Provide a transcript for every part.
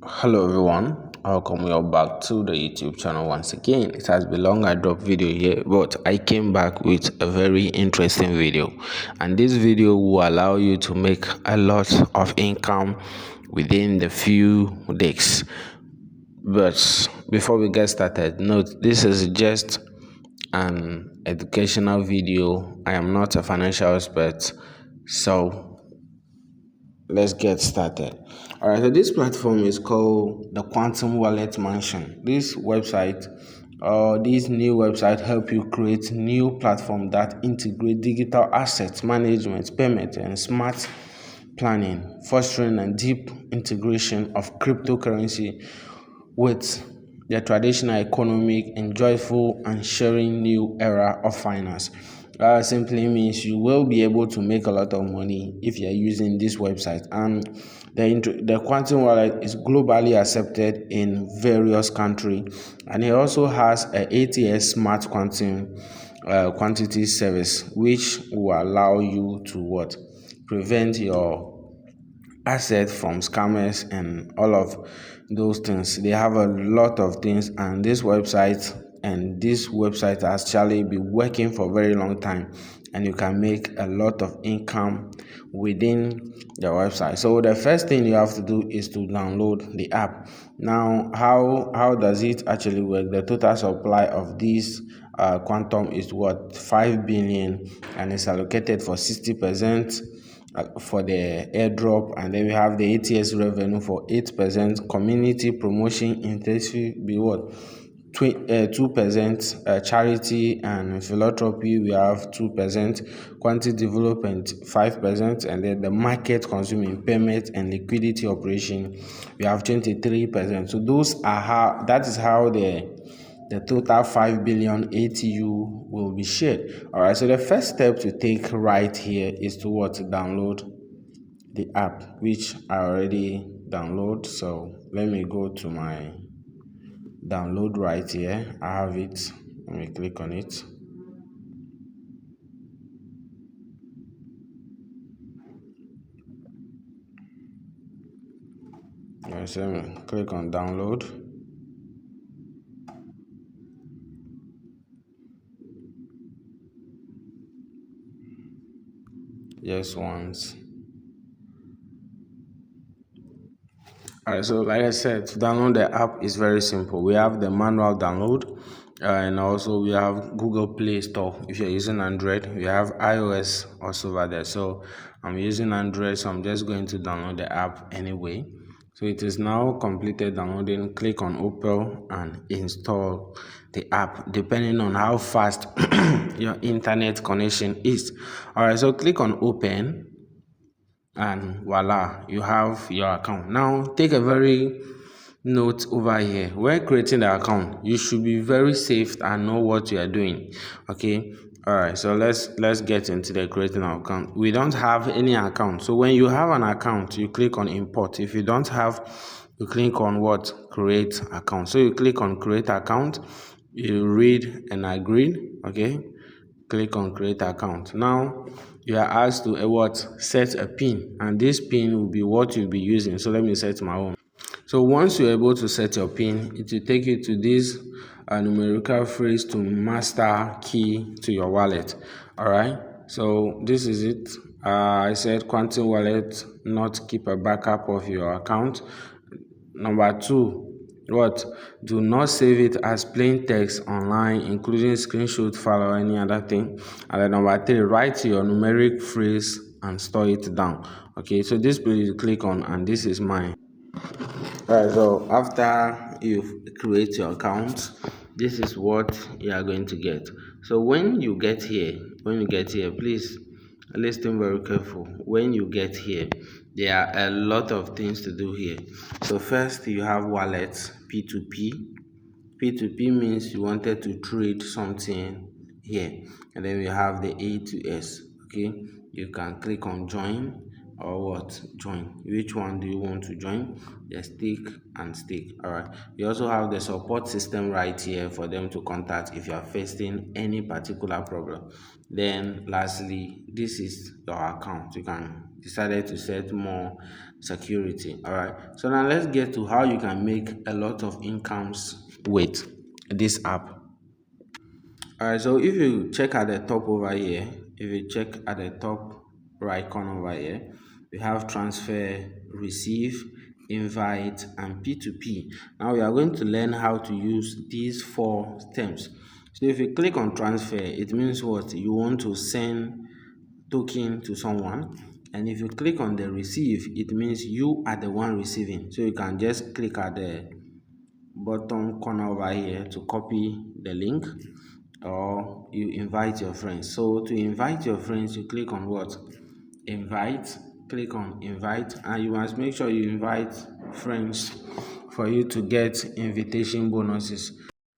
Hello everyone, welcome you all back to the YouTube channel once again. It has been long I dropped video here, but I came back with a very interesting video, and this video will allow you to make a lot of income within the few days. But before we get started, note this is just an educational video. I am not a financial expert, so let's get started. All right, so this platform is called the Quantum Wallet Mansion. This website, this new website, help you create new platform that integrate digital assets management, payment, and smart planning, fostering a deep integration of cryptocurrency with the traditional economic and joyful and sharing new era of finance. That simply means you will be able to make a lot of money if you're using this website. And the quantum wallet is globally accepted in various countries, and it also has a ATS smart quantum quantity service, which will allow you to prevent your asset from scammers and all of those things. They have a lot of things, and this website has actually been working for a very long time, and you can make a lot of income within the website. So the first thing you have to do is to download the app. Now, how does it actually work? The total supply of this quantum is 5 billion, and it's allocated for 60% for the airdrop, and then we have the ATS revenue for 8%, community promotion intensive be 2%, charity and philanthropy we have 2%, quantity development 5%, and then the market consuming payment and liquidity operation we have 23%. So that is how the total 5 billion ATU will be shared. All right, so the first step to take right here is to download the app, which I already download. So let me go to my download right here. I have it. Let me click on it. Yes, let me click on download. Yes, once. Alright, so like I said, to download the app is very simple. We have the manual download, and also we have Google Play Store. If you're using Android, we have iOS also over there. So I'm using Android, so I'm just going to download the app anyway. So it is now completed downloading. Click on open and install the app, depending on how fast your internet connection is. Alright, so click on open, and voila, you have your account. Now take a very note over here. When creating the account, you should be very safe and know what you are doing. Okay, all right, so let's get into the creating an account. We don't have any account, so when you have an account, you click on import. If you don't have, you click on create account. So you click on create account, you read and agree. Okay, click on create account. Now you are asked to set a pin, and this pin will be what you'll be using. So let me set my own. So once you're able to set your pin, it will take you to this numerical phrase to master key to your wallet. All right, so this is it. I said quantum wallet, not keep a backup of your account. Number two, do not save it as plain text online, including screenshot file or any other thing. And then number three, write your numeric phrase and store it down. Okay, so this page you click on, and this is mine. Alright, so after you create your account, this is what you are going to get. So when you get here, please listen very careful. When you get here, there are a lot of things to do here. So first, you have wallets, P2P. P2P means you wanted to trade something here, and then we have the A to S. Okay, you can click on join, or what? Join. Which one do you want to join? The stake and stake. All right. You also have the support system right here for them to contact if you are facing any particular problem. Then lastly, this is your account. You can decide to set more security. All right. So now let's get to how you can make a lot of incomes with this app. Alright, so if you check at the top over here, if you check at the top right corner over here, we have transfer, receive, invite, and P2P. Now we are going to learn how to use these four steps. So if you click on transfer, it means what? You want to send token to someone. And if you click on the receive, it means you are the one receiving. So you can just click at the bottom corner over here to copy the link, or you invite your friends. So to invite your friends, you click on what? Invite. Click on invite, and you must make sure you invite friends for you to get invitation bonuses.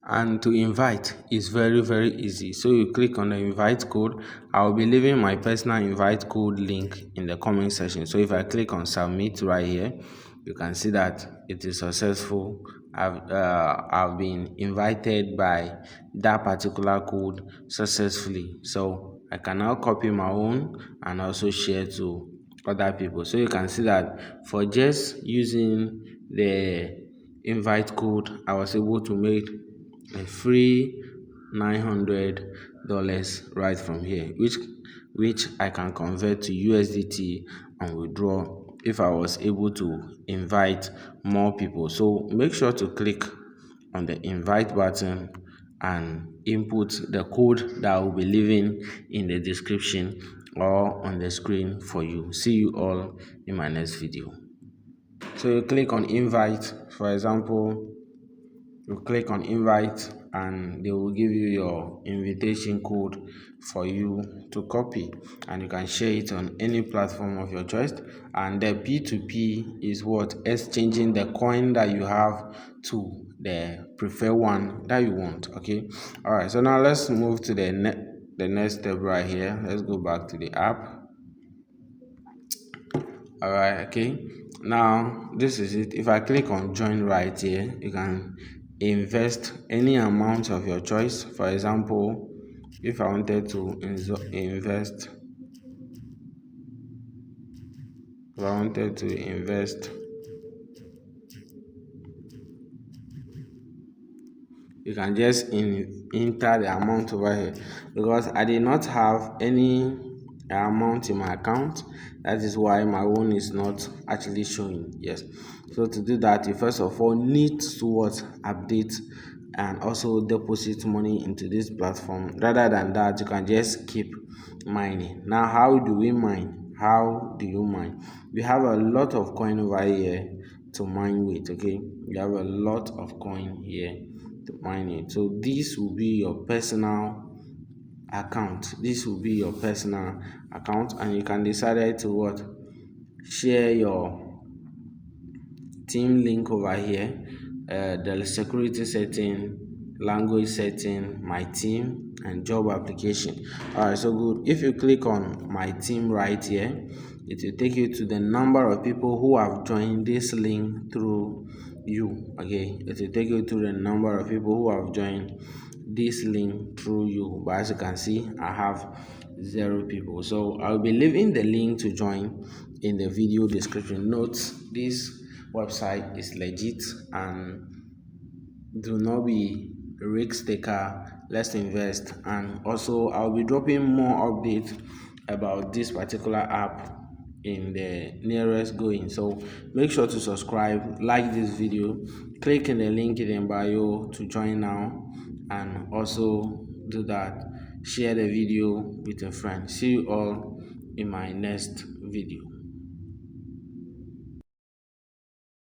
And to invite is very easy. So you click on the invite code. I'll be leaving my personal invite code link in the comment section. So if I click on submit right here, you can see that it is successful. I've been invited by that particular code successfully. So I can now copy my own and also share to other people. So you can see that for just using the invite code, I was able to make a free $900 right from here, which I can convert to USDT and withdraw if I was able to invite more people. So make sure to click on the invite button and input the code that I will be leaving in the description or on the screen for you. See you all in my next video. So you click on invite, for example, you click on invite and they will give you your invitation code for you to copy, and you can share it on any platform of your choice. And the P2P is what? Exchanging the coin that you have to the preferred one that you want. Okay. All right. So now let's move to the next step right here. Let's go back to the app. All right, okay. Now this is it. If I click on join right here, you can invest any amount of your choice. For example, if I wanted to invest if I wanted to invest you can just enter the amount over here, because I did not have any amount in my account. That is why my own is not actually showing. Yes, so to do that, you first of all need to what? Update and also deposit money into this platform. Rather than that, you can just keep mining. Now how do we mine? How do you mine? We have a lot of coin over here to mine with. Okay, we have a lot of coin here to mine it. So this will be your personal account. This will be your personal account, and you can decide to what? Share your team link over here, the security setting, language setting, my team, and job application. All right, so good. If you click on my team right here, it will take you to the number of people who have joined this link through you. Okay, it will take you to the number of people who have joined this link through you. But as you can see, I have 0 people. So I'll be leaving the link to join in the video description. Note, this website is legit, and do not be a risk taker. Let's invest. And also I'll be dropping more updates about this particular app in the nearest going. So make sure to subscribe, like this video, click in the link in the bio to join now, and also do that. Share the video with a friend. See you all in my next video.